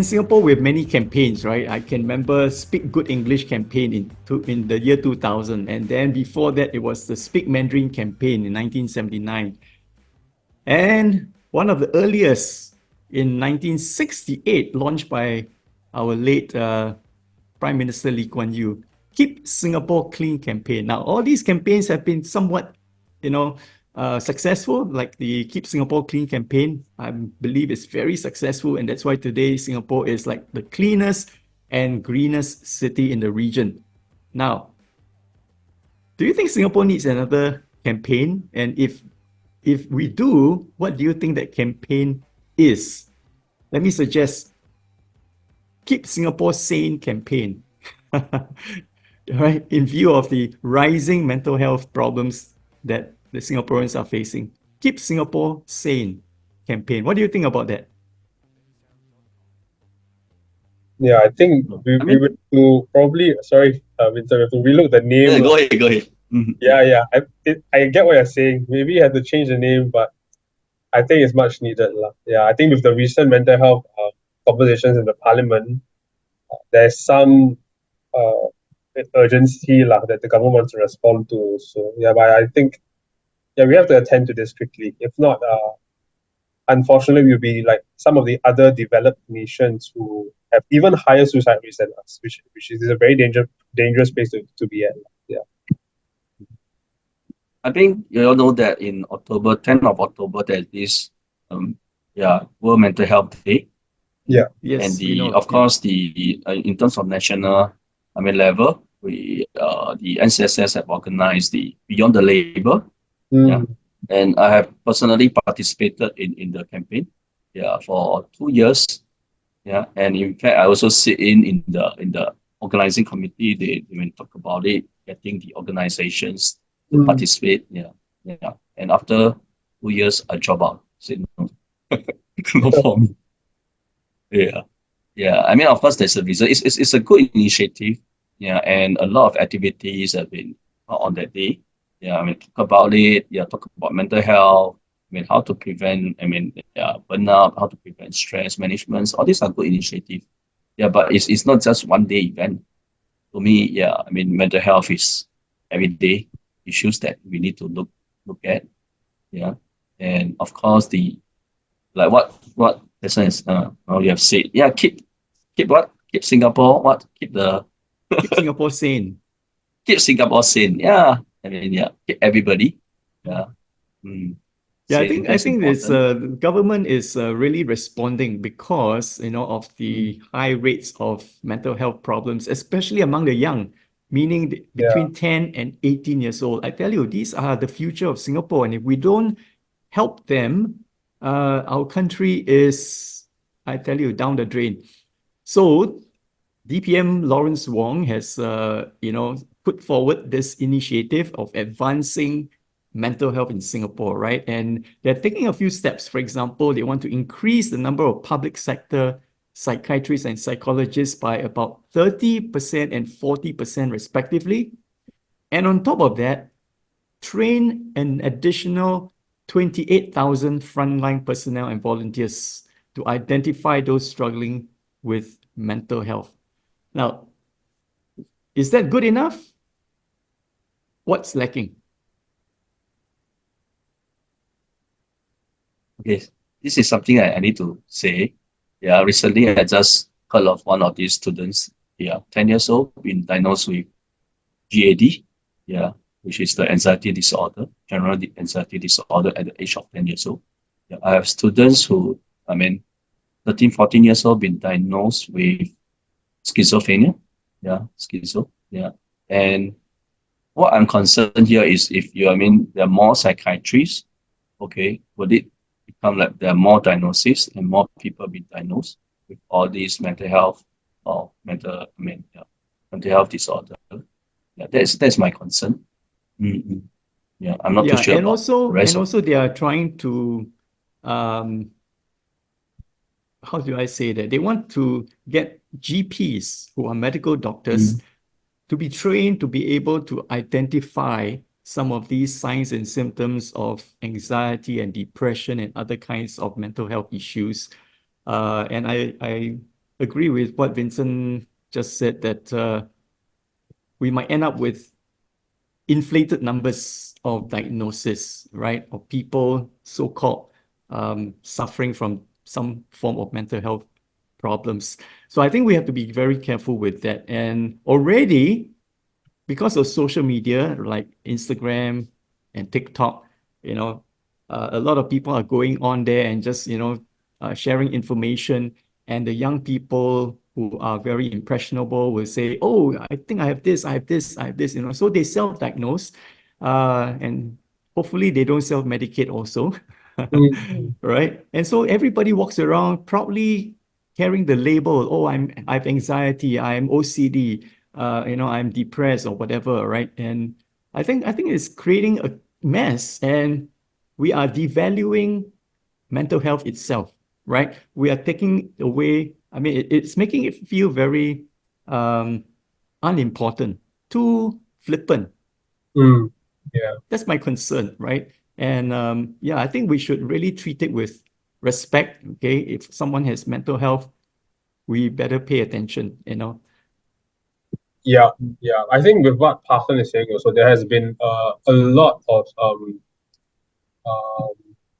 in Singapore, we have many campaigns, right? I can remember Speak Good English campaign in the year 2000. And then before that, it was the Speak Mandarin campaign in 1979. And one of the earliest in 1968, launched by our late Prime Minister Lee Kuan Yew, Keep Singapore Clean campaign. Now, all these campaigns have been somewhat, successful, like the Keep Singapore Clean campaign. I believe it's very successful, and that's why today Singapore is like the cleanest and greenest city in the region. Now, do you think Singapore needs another campaign? And if we do, what do you think that campaign is? Let me suggest Keep Singapore Sane campaign. Right, in view of the rising mental health problems that the Singaporeans are facing. Keep Singapore Sane campaign. What do you think about that? Yeah, I think we would to probably, sorry, Vincent, we have to relook the name. Yeah, go ahead. Mm-hmm. Yeah. I get what you're saying. Maybe you have to change the name, but I think it's much needed. Yeah, I think with the recent mental health conversations in the parliament, there's some urgency that the government wants to respond to. So yeah, but I think we have to attend to this quickly. If not, unfortunately, we'll be like some of the other developed nations who have even higher suicide rates than us, which is a very dangerous place to be at. Yeah. I think you all know that in October, 10th of October, there's this World Mental Health Day. Yeah. Yes. And of course, in terms of national level, we the NCSS have organized the Beyond the Label. Yeah. And I have personally participated in the campaign, for 2 years. Yeah, and in fact, I also sit in the organizing committee. They talk about it, getting the organizations to participate. Yeah. And after 2 years, I drop out. Said no, not for me. Yeah. I mean, of course, there's a reason. It's a good initiative. Yeah, and a lot of activities have been on that day. Yeah, I mean, talk about it. Yeah, talk about mental health. I mean, how to prevent, burnout, how to prevent stress management. All these are good initiatives. Yeah, but it's not just one day event. To me, mental health is everyday issues that we need to look at. Yeah, and of course what person is you have said. Yeah, keep what? Keep Singapore what? Keep Singapore sane. Keep Singapore sane. Yeah. Keep everybody. Yeah. Yeah, I think this government is really responding because of the high rates of mental health problems, especially among the young, meaning between 10 and 18 years old. I tell you, these are the future of Singapore, and if we don't help them, our country is, I tell you, down the drain. So DPM Lawrence Wong has put forward this initiative of advancing mental health in Singapore, right? And they're taking a few steps. For example, they want to increase the number of public sector psychiatrists and psychologists by about 30% and 40% respectively. And on top of that, train an additional 28,000 frontline personnel and volunteers to identify those struggling with mental health. Now, is that good enough? What's lacking? Okay, this is something I need to say. Yeah, recently I just heard of one of these students. 10 years old, been diagnosed with GAD. Yeah, which is the anxiety disorder, general anxiety disorder at the age of 10 years old. Yeah, I have students who, 13, 14 years old, been diagnosed with schizophrenia. Yeah, schizo. Yeah, and what I'm concerned here is if there are more psychiatrists, okay, would it become like there are more diagnoses and more people being diagnosed with all these mental health or mental health disorder? Yeah, that's my concern. Yeah, I'm not too sure. And also they are trying to how do I say that? They want to get GPs who are medical doctors to be trained to be able to identify some of these signs and symptoms of anxiety and depression and other kinds of mental health issues. And I agree with what Vincent just said, that we might end up with inflated numbers of diagnosis, right? Of people so-called suffering from some form of mental health problems. So I think we have to be very careful with that. And already, because of social media like Instagram and TikTok, a lot of people are going on there and just, sharing information. And the young people who are very impressionable will say, oh, I think I have this, I have this, I have this, So they self-diagnose, and hopefully they don't self-medicate also, right? And so everybody walks around proudly carrying the label, oh, I have anxiety, I'm OCD, I'm depressed or whatever, right? And I think it's creating a mess, and we are devaluing mental health itself, right? We are taking away, it's making it feel very unimportant, too flippant. Yeah. That's my concern, right? And I think we should really treat it with respect, okay? If someone has mental health, we better pay attention, Yeah, yeah. I think with what Parcsen is saying also, there has been a lot of um,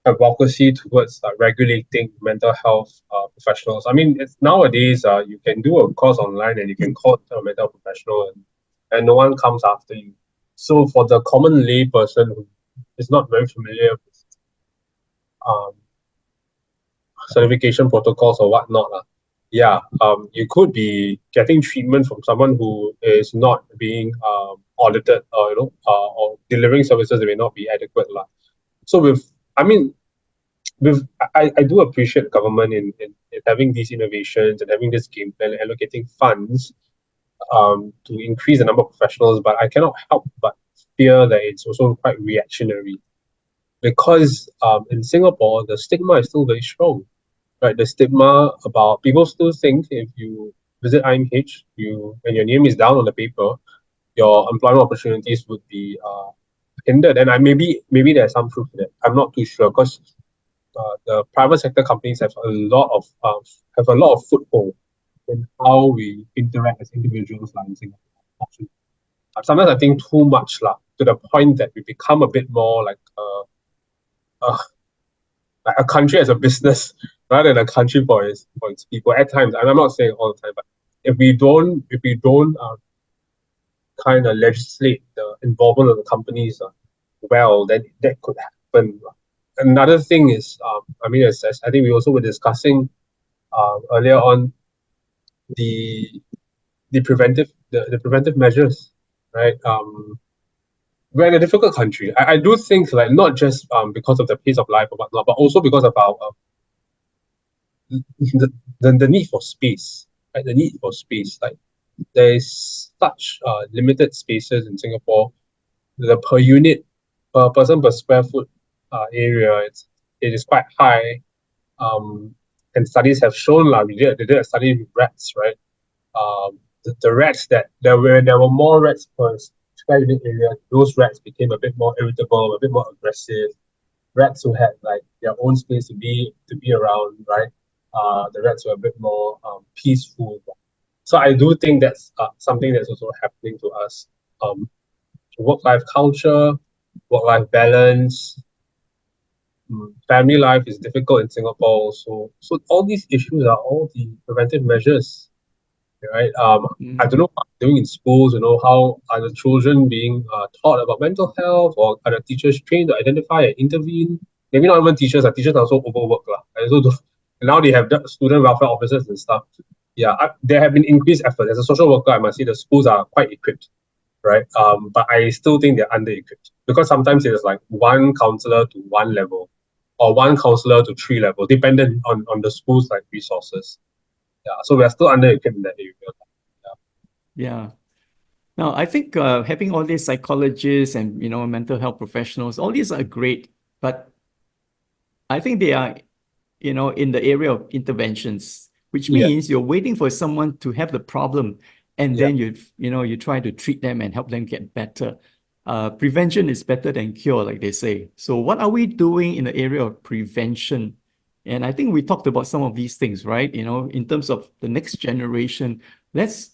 advocacy towards regulating mental health professionals. I mean, it's nowadays you can do a course online and you can call a mental health professional, and no one comes after you. So for the common lay person who is not very familiar with um, certification protocols or whatnot, you could be getting treatment from someone who is not being audited, or delivering services that may not be adequate, lah. So I do appreciate the government in having these innovations and having this game plan and allocating funds to increase the number of professionals, but I cannot help but fear that it's also quite reactionary, because in Singapore the stigma is still very strong, right? The stigma about people still think if you visit IMH, and your name is down on the paper, your employment opportunities would be hindered. And maybe there's some truth to that. I'm not too sure, because the private sector companies have a lot of foothold in how we interact as individuals in Singapore. Sometimes I think too much to the point that we become a bit more like a country as a business rather than a country for its people at times. And I'm not saying all the time, but if we don't kind of legislate the involvement of the companies well, then that could happen. Another thing is, as I think we also were discussing earlier on, the preventive measures, right? We're in a difficult country. I do think, like, not just because of the pace of life or whatnot, but also because of our the need for space, right? The need for space. Like, there is such limited spaces in Singapore. The per person per square foot area, it is quite high. And studies have shown, they did a study with rats, right? The rats there were more rats per square unit area. Those rats became a bit more irritable, a bit more aggressive. Rats who had like their own space to be around, right? The rats were a bit more peaceful. So I do think that's something that's also happening to us. Work-life culture, work-life balance, family life is difficult in Singapore. So all these issues are all the preventive measures, right? I don't know what they're doing in schools. How are the children being taught about mental health, or are the teachers trained to identify and intervene? Maybe not even teachers. Teachers are also overworked, and so now they have student welfare officers and stuff. Yeah, there have been increased effort. As a social worker, I must say the schools are quite equipped, right? But I still think they're under-equipped, because sometimes it's like one counselor to one level, or one counselor to 3 levels, dependent on the school's like resources. Yeah, so we are still under-equipped in that area. Yeah. Now, I think having all these psychologists and mental health professionals, all these are great, but I think they are in the area of interventions, which means you're waiting for someone to have the problem, and then you try to treat them and help them get better. Prevention is better than cure, like they say. So what are we doing in the area of prevention And I think we talked about some of these things, right? In terms of the next generation, let's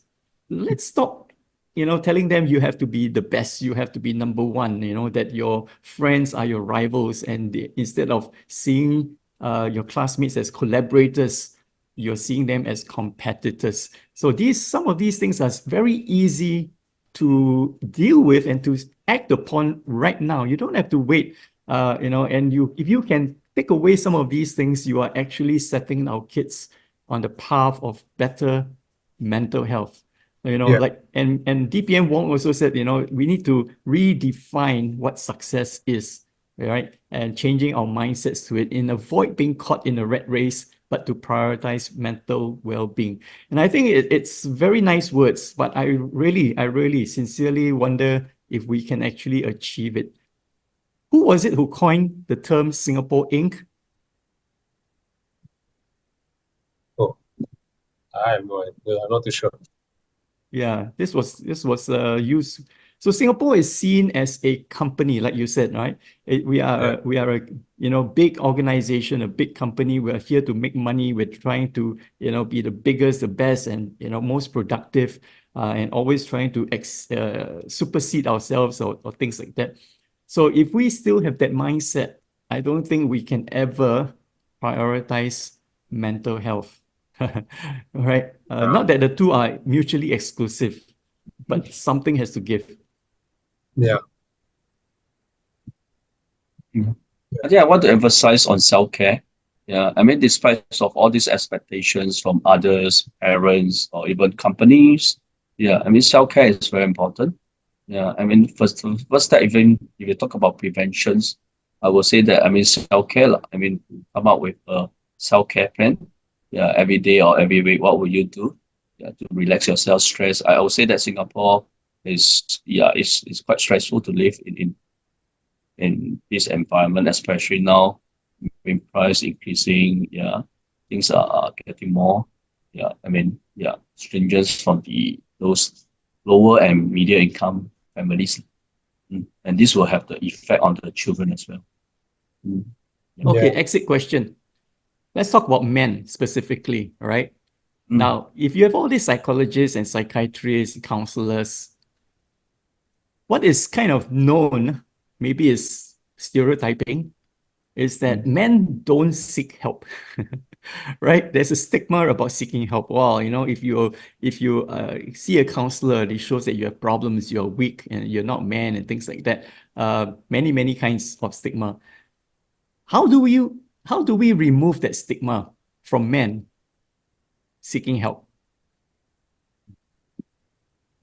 stop, telling them you have to be the best, you have to be number one, that your friends are your rivals, and instead of seeing your classmates as collaborators, you're seeing them as competitors. So some of these things are very easy to deal with and to act upon right now. You don't have to wait, and if you can take away some of these things, you are actually setting our kids on the path of better mental health. Yeah. And DPM Wong also said, we need to redefine what success is, right? And changing our mindsets to it and avoid being caught in a rat race, but to prioritize mental well-being. And I think it's very nice words, but I really sincerely wonder if we can actually achieve it. Who was it who coined the term Singapore Inc.? Oh, I have no idea. I'm not too sure. Yeah, this was used. So Singapore is seen as a company, like you said, right? We are a big organization, a big company. We're here to make money. We're trying to be the biggest, the best, and most productive, and always trying to supersede ourselves or things like that. So if we still have that mindset, I don't think we can ever prioritize mental health. Right? Not that the two are mutually exclusive, but something has to give. Yeah. I think I want to emphasize on self-care. Yeah, I mean, despite of all these expectations from others, parents, or even companies, yeah, I mean, self-care is very important. Yeah, I mean, first step, even if you talk about preventions, I will say that, I mean, self-care, lah. I mean, come up with a self-care plan. Yeah, every day or every week, what will you do? Yeah, to relax yourself, stress. I would say that Singapore is quite stressful to live in this environment, especially now with price increasing. Yeah, things are getting more. Yeah, I mean, yeah, stringent from those lower and medium income families. And this will have the effect on the children as well. Yeah. Okay, Yeah. exit question. Let's talk about men specifically, all right? Mm. Now, if you have all these psychologists and psychiatrists, counselors, what is kind of known, maybe is stereotyping, is that men don't seek help. Right? There's a stigma about seeking help. Well, if you see a counselor, it shows that you have problems, you're weak, and you're not man, and things like that. Many kinds of stigma. How do we remove that stigma from men seeking help?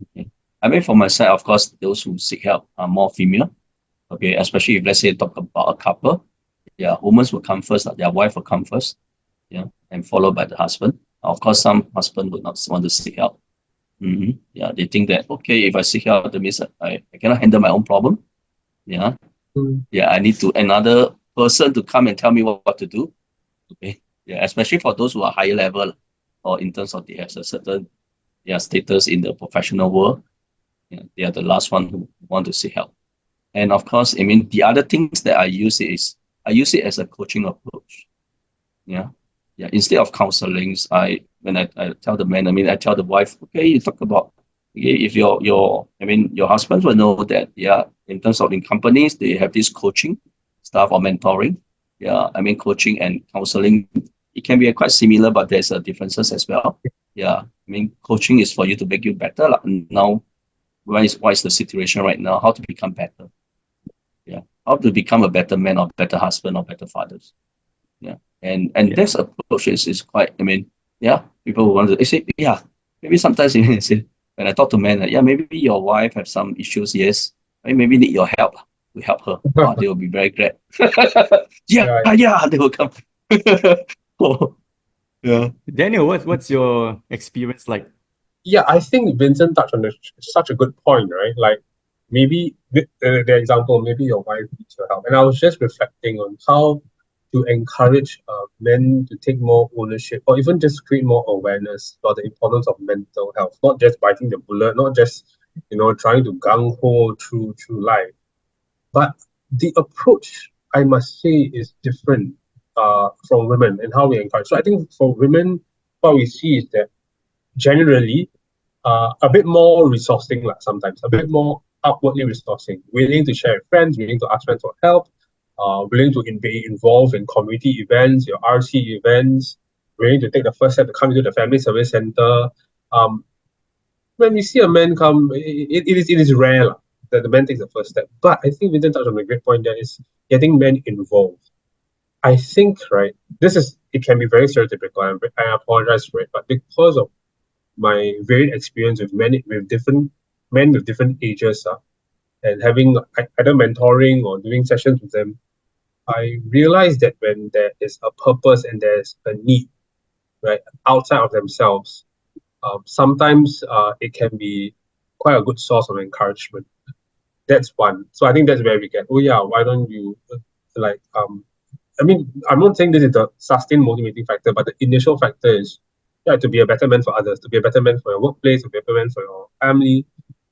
Okay. I mean, for my side, of course, those who seek help are more female. Okay, especially if let's say talk about a couple, yeah, women will come first, their wife will come first, yeah, and followed by the husband. Of course, some husband would not want to seek help. Yeah, they think that okay, if I seek help, that means I cannot handle my own problem. Yeah, yeah, I need to another person to come and tell me what to do. Okay, yeah, especially for those who are higher level or in terms of they have a certain status in the professional world. Yeah, they are the last one who want to seek help. And of course, I mean, the other things that I use it as a coaching approach. Yeah. Yeah. Instead of counseling, when I tell the man, I mean, I tell the wife, okay, you talk about, okay, if your husband will know that, yeah, in terms of in companies, they have this coaching stuff or mentoring. Yeah. I mean, coaching and counseling, it can be quite similar, but there's differences as well. Yeah. I mean, coaching is for you to make you better. Like now, what is the situation right now? How to become better? Yeah, how to become a better man or better husband or better fathers. Yeah, and this approach is quite. I mean, yeah, people want to say, yeah, maybe sometimes you say when I talk to men, yeah, maybe your wife have some issues. Yes, maybe need your help to help her. Oh, they will be very glad. Yeah, Right. yeah, they will come. Oh, yeah. Daniel, what's your experience like? Yeah, I think Vincent touched on such a good point, right? Like maybe the example, maybe your wife needs your help. And I was just reflecting on how to encourage men to take more ownership or even just create more awareness about the importance of mental health, not just biting the bullet, not just, trying to gung ho through life. But the approach, I must say, is different from women and how we encourage. So I think for women, what we see is that generally a bit more resourcing, like sometimes a bit more upwardly resourcing, willing to share with friends, willing to ask friends for help, willing to be involved in community events, your RC events, willing to take the first step to come into the family service center. When we see a man come, it is rare that the man takes the first step. But I think Vincent touched on a great point, that is getting men involved. I think, right, it can be very stereotypical. I apologize for it, but because of my varied experience with different men with different ages, and having either mentoring or doing sessions with them, I realized that when there is a purpose and there's a need, right, outside of themselves, sometimes it can be quite a good source of encouragement. That's one. So I think that's where we get, oh yeah, why don't you I mean, I'm not saying this is the sustained motivating factor, but the initial factor is, yeah, to be a better man for others, to be a better man for your workplace, to be a better man for your family,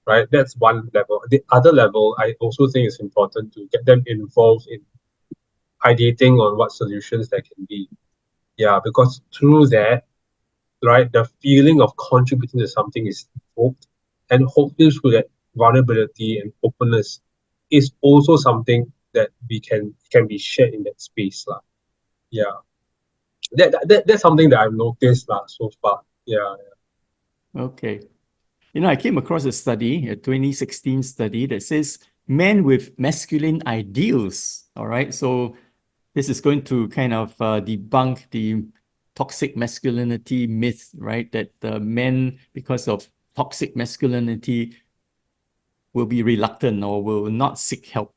right? That's one level. The other level, I also think it's important to get them involved in ideating on what solutions there can be. Yeah, because through that, right, the feeling of contributing to something is evoked, and hopefully through that vulnerability and openness is also something that we can be shared in that space. Yeah. That's something that I've noticed so far. Yeah. Okay. I came across a study, a 2016 study that says men with masculine ideals. All right. So this is going to kind of debunk the toxic masculinity myth, right? That men, because of toxic masculinity, will be reluctant or will not seek help.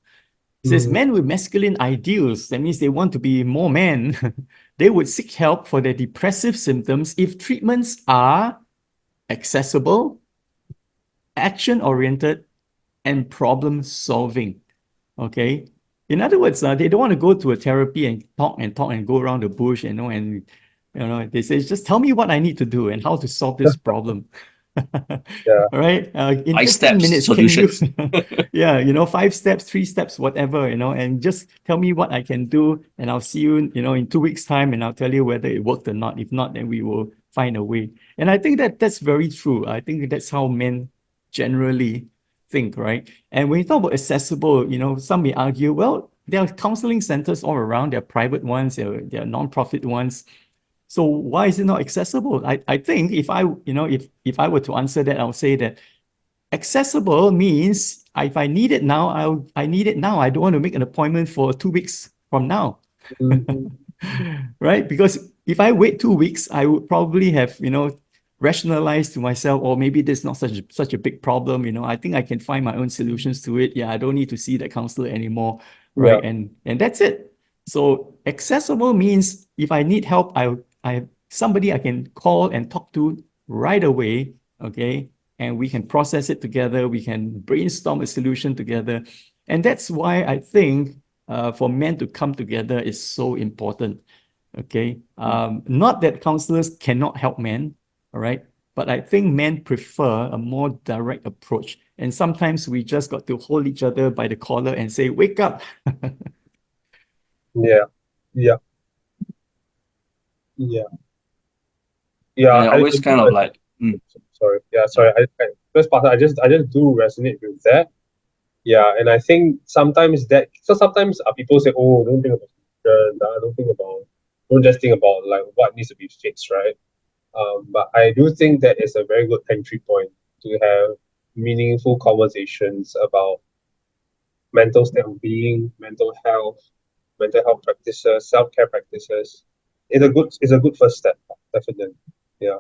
It says men with masculine ideals, that means they want to be more men, they would seek help for their depressive symptoms if treatments are accessible, action-oriented, and problem-solving. Okay? In other words, they don't want to go to a therapy and talk and go around the bush, and they say, just tell me what I need to do and how to solve this problem. Yeah. All right. In 15 steps, minutes, solutions. yeah, 5 steps, 3 steps, whatever, and just tell me what I can do, and I'll see you, in 2 weeks' time, and I'll tell you whether it worked or not. If not, then we will find a way. And I think that's very true. I think that's how men generally think, right? And when you talk about accessible, some may argue, well, there are counseling centers all around. There are private ones, there are non-profit ones. So why is it not accessible? I think if I were to answer that, I'll say that accessible means if I need it now, I need it now. I don't want to make an appointment for 2 weeks from now. Right? Because if I wait 2 weeks, I would probably have, rationalized to myself, or maybe there's not such a big problem. I think I can find my own solutions to it. Yeah, I don't need to see that counselor anymore. Right. Yeah. And that's it. So accessible means if I need help, I have somebody I can call and talk to right away. Okay. And we can process it together. We can brainstorm a solution together. And that's why I think for men to come together is so important. Okay. Not that counselors cannot help men, all right? But I think men prefer a more direct approach. And sometimes we just got to hold each other by the collar and say, wake up. Yeah. Yeah. Yeah. Yeah. I always kind of like, sorry. Yeah. Sorry. First part, I just do resonate with that. Yeah. And I think sometimes people say, oh, don't think about don't just think about like what needs to be fixed, right? But I do think that is a very good entry point to have meaningful conversations about mental state of being, mental health practices, self-care practices. It's a good first step, definitely. Yeah.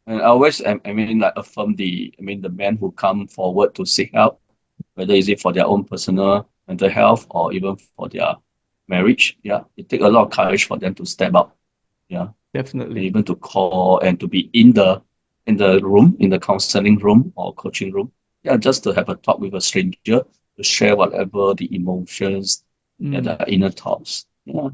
and I always, like affirm the men who come forward to seek help, whether is it for their own personal mental health or even for their marriage. Yeah, it takes a lot of courage for them to step up. Yeah, Definitely. and even to call and to be in the room, in the counseling room or coaching room. Yeah, just to have a talk with a stranger, to share whatever the emotions and the inner thoughts. Yeah.